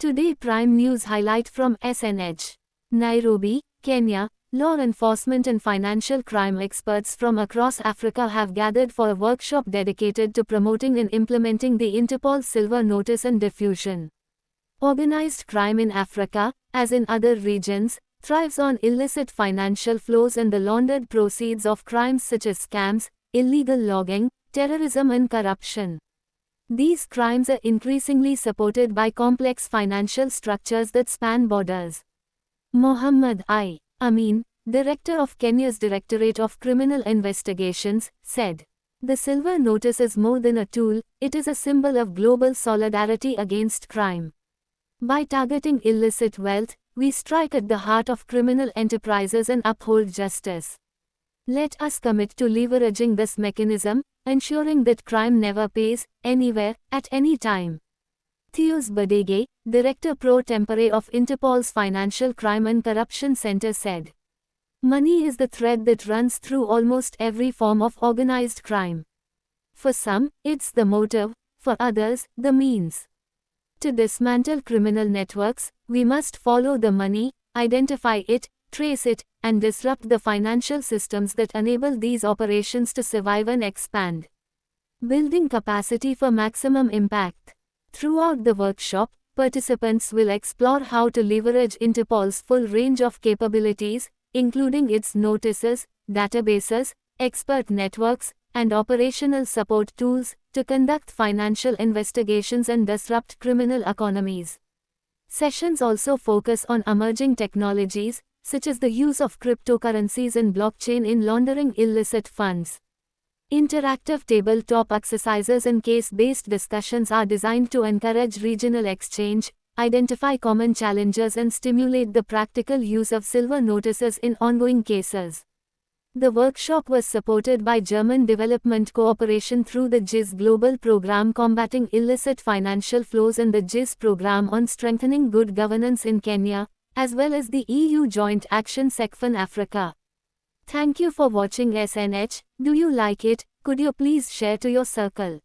Today Prime News highlight from SNH. Nairobi, Kenya. Law enforcement and financial crime experts from across Africa have gathered for a workshop dedicated to promoting and implementing the Interpol Silver Notice and diffusion. Organized crime in Africa, as in other regions, thrives on illicit financial flows and the laundered proceeds of crimes such as scams, illegal logging, terrorism and corruption. These crimes are increasingly supported by complex financial structures that span borders. Mohammed I. Amin, director of Kenya's Directorate of Criminal Investigations, said, "The Silver Notice is more than a tool, it is a symbol of global solidarity against crime. By targeting illicit wealth, we strike at the heart of criminal enterprises and uphold justice. Let us commit to leveraging this mechanism, ensuring that crime never pays, anywhere, at any time." Theus Badege, Director Pro Tempore of Interpol's Financial Crime and Corruption Center said, "Money is the thread that runs through almost every form of organized crime. For some, it's the motive, for others, the means. To dismantle criminal networks, we must follow the money, identify it, trace it, and disrupt the financial systems that enable these operations to survive and expand. Building capacity for maximum impact." Throughout the workshop, participants will explore how to leverage Interpol's full range of capabilities, including its notices, databases, expert networks, and operational support tools, to conduct financial investigations and disrupt criminal economies. Sessions also focus on emerging technologies, such as the use of cryptocurrencies and blockchain in laundering illicit funds. Interactive tabletop exercises and case-based discussions are designed to encourage regional exchange, identify common challenges and stimulate the practical use of silver notices in ongoing cases. The workshop was supported by German Development Cooperation through the GIZ Global Program Combating Illicit Financial Flows and the GIZ Program on Strengthening Good Governance in Kenya, as well as the EU Joint Action SECFIN Africa. Thank you for watching SNH. Do you like it? Could you please share to your circle?